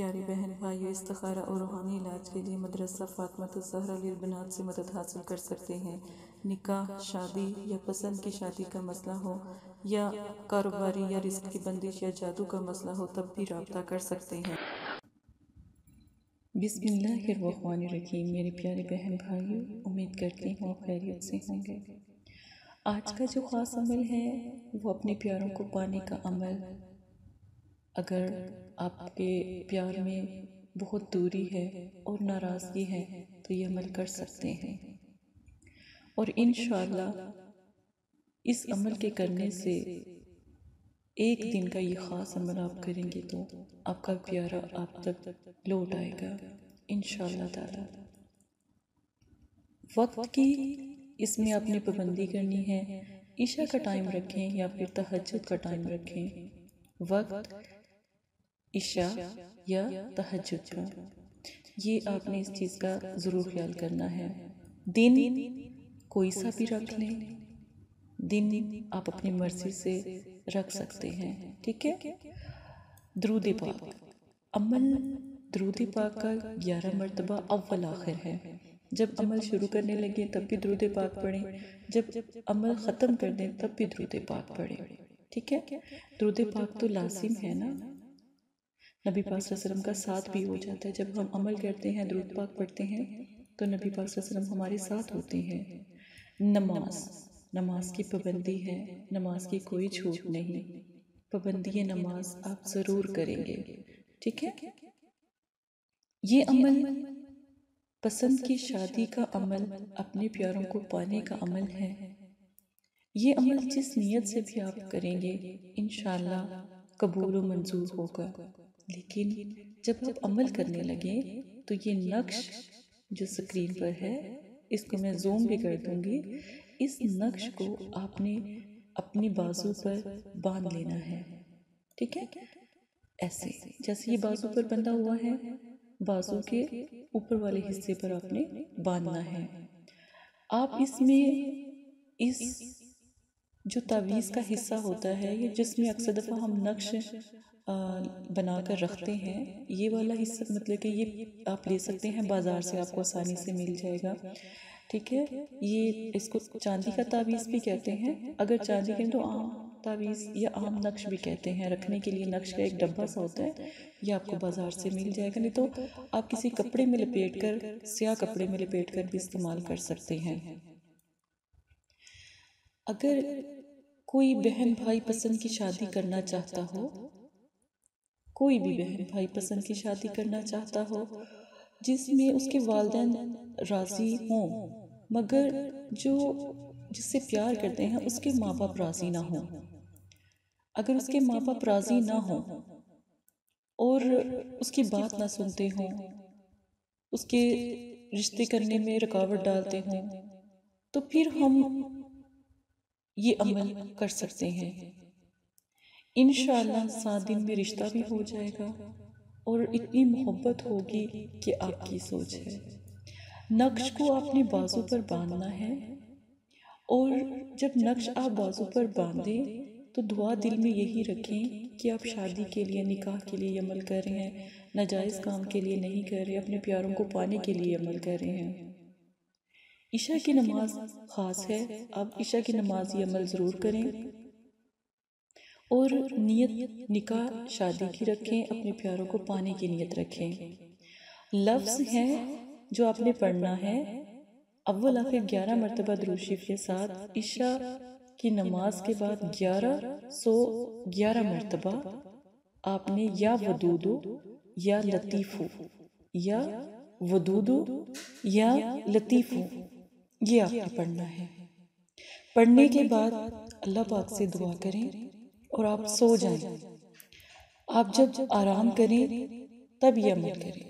پیاری بہن بھائیو، استخارہ اور روحانی علاج کے لیے مدرسہ فاطمۃ الزہرا للبنات سے مدد حاصل کر سکتے ہیں۔ نکاح، شادی یا پسند کی شادی کا مسئلہ ہو، یا کاروباری یا رزق کی بندش یا جادو کا مسئلہ ہو، تب بھی رابطہ کر سکتے ہیں۔ بسم اللہ الرحمن الرحیم۔ میری پیاری بہن بھائیو، امید کرتی ہوں خیریت سے ہوں گے۔ آج کا جو خاص عمل ہے وہ اپنے پیاروں کو پانے کا عمل۔ اگر آپ کے پیار میں بہت دوری ہے اور ناراضگی ہے تو یہ عمل کر سکتے ہیں، اور انشاءاللہ اس عمل کے کرنے سے ایک دن کا یہ خاص عمل آپ کریں گے تو آپ کا پیارا آپ تک لوٹ آئے گا انشاءاللہ تعالی۔ وقت کی اس میں آپ نے پابندی کرنی ہے۔ عشاء کا ٹائم رکھیں یا پھر تہجد کا ٹائم رکھیں۔ وقت عشاء یا تہجد کا، یہ آپ نے اس چیز کا ضرور خیال کرنا ہے۔ دن کوئی سا بھی رکھ لیں، دن آپ اپنی مرضی سے رکھ سکتے ہیں، ٹھیک ہے۔ درود پاک، عمل درود پاک کا 11 مرتبہ اول آخر ہے۔ جب عمل شروع کرنے لگے تب بھی درود پاک پڑھیں، جب عمل ختم کر دیں تب بھی درود پاک پڑھیں، ٹھیک ہے۔ درود پاک تو لازم ہے نا، نبی پاک صلی اللہ علیہ وسلم کا ساتھ بھی ہو جاتا ہے۔ جب ہم عمل کرتے ہیں، درود پاک پڑھتے ہیں تو نبی پاک صلی اللہ علیہ وسلم ہمارے ساتھ ہوتے ہیں۔ نماز کی پابندی ہے، نماز کی کوئی چھوٹ نہیں، پابندی نماز آپ ضرور کریں گے، ٹھیک ہے۔ یہ عمل پسند کی شادی کا عمل، اپنے پیاروں کو پانے کا عمل ہے۔ یہ عمل جس نیت سے بھی آپ کریں گے انشاءاللہ قبول و منظور ہوگا، لیکن جب آپ عمل کرنے لگیں تو یہ نقش جو سکرین پر ہے، اس کو میں زوم بھی کر دوں گی، اس نقش کو آپ نے اپنی بازو پر باندھ لینا ہے، ٹھیک ہے۔ ایسے جیسے یہ بازو پر بندھا ہوا ہے، بازو کے اوپر والے حصے پر آپ نے باندھنا ہے۔ آپ اس میں اس جو تعویذ کا حصہ ہوتا ہے، یہ جس میں اکثر دفعہ ہم نقش بنا کر رکھتے ہیں، یہ والا حصہ مطلب کہ یہ آپ لے سکتے ہیں، بازار سے آپ کو آسانی سے مل جائے گا، ٹھیک ہے۔ یہ اس کو چاندی کا تعویذ بھی کہتے ہیں، اگر چاندی کے تو عام تعویذ یا عام نقش بھی کہتے ہیں۔ رکھنے کے لیے نقش کا ایک ڈبہ سا ہوتا ہے، یہ آپ کو بازار سے مل جائے گا، نہیں تو آپ کسی کپڑے میں لپیٹ کر، سیاہ کپڑے میں لپیٹ کر بھی استعمال کر سکتے ہیں۔ اگر کوئی بہن بھائی پسند کی شادی کرنا چاہتا ہو، کوئی بھی بہن بھائی پسند کی شادی کرنا چاہتا ہو جس میں اس کے والدین راضی ہوں، مگر جو جس سے پیار کرتے ہیں اس کے ماں باپ راضی نہ ہوں، اگر اس کے ماں باپ راضی نہ ہوں اور اس کی بات نہ سنتے ہوں، اس کے رشتے کرنے میں رکاوٹ ڈالتے ہوں، تو پھر ہم یہ عمل کر سکتے ہیں۔ انشاءاللہ 7 دن میں رشتہ بھی ہو جائے گا، اور اتنی محبت ہوگی کہ آپ کی سوچ ہے۔ نقش کو آپ نے بازو پر باندھنا ہے، اور جب نقش آپ بازو پر باندھیں تو دعا دل میں یہی رکھیں کہ آپ شادی کے لیے، نکاح کے لیے عمل کر رہے ہیں، ناجائز کام کے لیے نہیں کر رہے، اپنے پیاروں کو پانے کے لیے عمل کر رہے ہیں۔ عشاء کی نماز خاص ہے، آپ عشاء کی نماز یہ عمل ضرور کریں، اور نیت نکاح شادی کی رکھیں، اپنے پیاروں کو پانے کی نیت رکھیں۔ لفظ ہیں جو آپ نے پڑھنا ہے، اول آخر 11 مرتبہ درود شریف کے ساتھ عشاء کی نماز کے بعد 1111 مرتبہ آپ نے یا ودودو یا لطیفو، یا ودودو یا لطیفو، یہ آپ نے پڑھنا ہے۔ پڑھنے کے بعد اللہ پاک سے دعا کریں اور آپ سو جائیں۔ آپ جب آرام کریں تب یہ عمل کریں،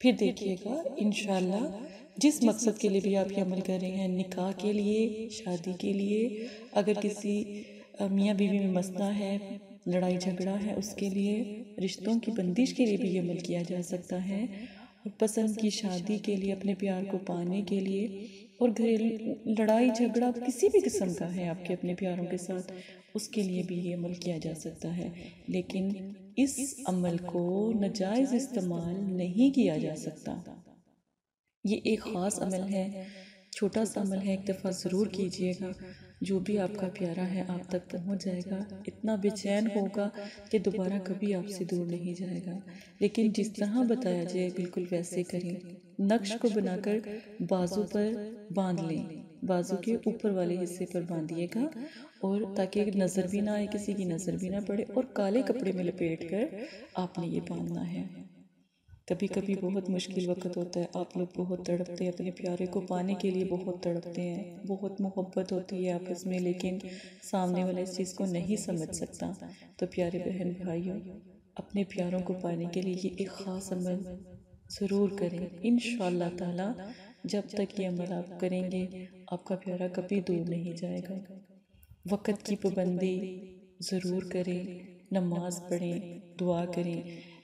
پھر دیکھیے گا انشاءاللہ جس مقصد کے لیے بھی آپ یہ عمل کر رہے ہیں، نکاح کے لیے، شادی کے لیے، اگر کسی میاں بیوی میں مسئلہ ہے، لڑائی جھگڑا ہے، اس کے لیے، رشتوں کی بندش کے لیے بھی یہ عمل کیا جا سکتا ہے، اور پسند کی شادی کے لیے، اپنے پیار کو پانے کے لیے، اور گھریلو لڑائی جھگڑا کسی بھی قسم کا ہے آپ کے اپنے پیاروں کے ساتھ، اس کے لیے بھی یہ عمل کیا جا سکتا ہے۔ لیکن اس عمل کو ناجائز استعمال نہیں کیا جا سکتا۔ یہ ایک خاص عمل ہے، چھوٹا سا عمل ہے، ایک دفعہ ضرور کیجئے گا، جو بھی آپ کا پیارا ہے آپ تک پہنچ جائے گا، اتنا بے چین ہوگا کہ دوبارہ کبھی آپ سے دور نہیں جائے گا۔ لیکن جس طرح بتایا جائے بالکل ویسے کریں۔ نقش کو بنا کر بازو پر باندھ لیں، بازو کے اوپر والے حصے پر باندھیے گا، اور تاکہ نظر بھی نہ آئے، کسی کی نظر بھی نہ پڑے، اور کالے کپڑے میں لپیٹ کر آپ نے یہ باندھنا ہے۔ کبھی کبھی بہت مشکل وقت ہوتا ہے، آپ لوگ بہت تڑپتے ہیں، اپنے پیارے کو پانے کے لیے بہت تڑپتے ہیں، بہت محبت ہوتی ہے آپس میں، لیکن سامنے والا اس چیز کو نہیں سمجھ سکتا۔ تو پیارے بہن بھائیوں، اپنے پیاروں کو پانے کے لیے یہ ایک خاص عمل ضرور کریں۔ انشاءاللہ تعالی جب تک یہ عمل آپ کریں گے، آپ کا پیارا کبھی دور نہیں جائے گا۔ وقت کی پابندی ضرور کریں، نماز پڑھیں، دعا کریں،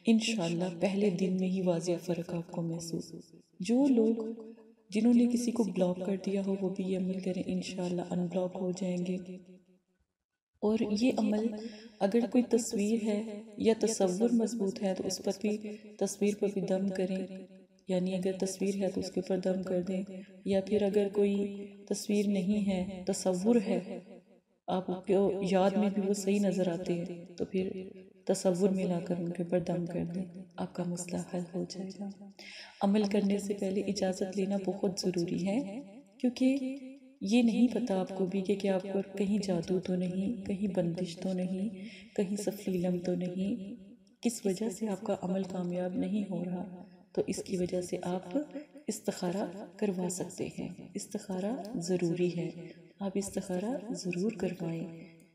انشاءاللہ پہلے دن میں ہی واضح فرق آپ کو محسوس۔ جو لوگ جنہوں نے کسی کو بلاک کر دیا ہو وہ بھی یہ عمل کریں، انشاءاللہ ان بلاک ہو جائیں گے۔ اور یہ عمل اگر کوئی تصویر ہے یا تصور مضبوط ہے تو اس پر بھی، تصویر پر بھی دم کریں، یعنی اگر تصویر ہے تو اس کے اوپر دم کر دیں، یا پھر اگر کوئی تصویر نہیں ہے، تصور ہے، آپ کو یاد میں بھی وہ صحیح نظر آتے ہیں، تو پھر تصور میں لا کر ان کے اوپر دم کر دیں، آپ کا مسئلہ حل ہو جائے گا۔ عمل کرنے سے پہلے اجازت لینا بہت ضروری ہے، کیونکہ یہ نہیں پتا آپ کو بھی کہ آپ پر کہیں جادو تو نہیں، کہیں بندش تو نہیں، کہیں سفلیلم تو نہیں، کس وجہ سے آپ کا عمل کامیاب نہیں ہو رہا۔ تو اس کی وجہ سے آپ استخارہ کروا سکتے ہیں، استخارہ ضروری ہے، آپ استخارہ ضرور کروائیں،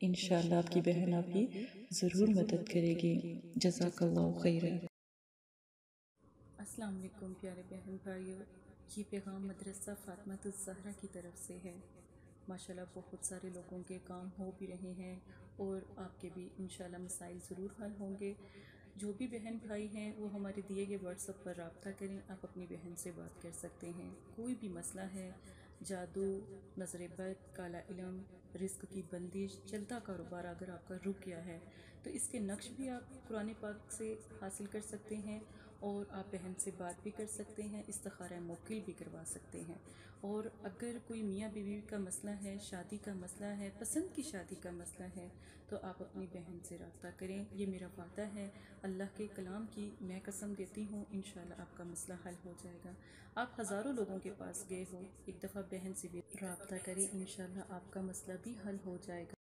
انشاءاللہ آپ کی بہن آپ کی ضرور مدد کرے گی۔ جزاک اللہ خیر۔ السلام علیکم پیارے بہن بھائیوں، یہ پیغام مدرسہ فاطمۃ الزہرا کی طرف سے ہے۔ ماشاءاللہ بہت سارے لوگوں کے کام ہو بھی رہے ہیں، اور آپ کے بھی انشاءاللہ مسائل ضرور حل ہوں گے۔ جو بھی بہن بھائی ہیں وہ ہمارے دیے گئے واٹس ایپ پر رابطہ کریں، آپ اپنی بہن سے بات کر سکتے ہیں۔ کوئی بھی مسئلہ ہے، جادو، نظر بد، کالا علم، رزق کی بندش، چلتا کاروبار اگر آپ کا رک گیا ہے تو اس کے نقش بھی آپ قرآن پاک سے حاصل کر سکتے ہیں، اور آپ بہن سے بات بھی کر سکتے ہیں، استخارہ موکل بھی کروا سکتے ہیں۔ اور اگر کوئی میاں بیوی کا مسئلہ ہے، شادی کا مسئلہ ہے، پسند کی شادی کا مسئلہ ہے، تو آپ اپنی بہن سے رابطہ کریں، یہ میرا وعدہ ہے، اللہ کے کلام کی میں قسم دیتی ہوں، انشاءاللہ آپ کا مسئلہ حل ہو جائے گا۔ آپ ہزاروں لوگوں کے پاس گئے ہو، ایک دفعہ بہن سے بھی رابطہ کریں، انشاءاللہ آپ کا مسئلہ بھی حل ہو جائے گا۔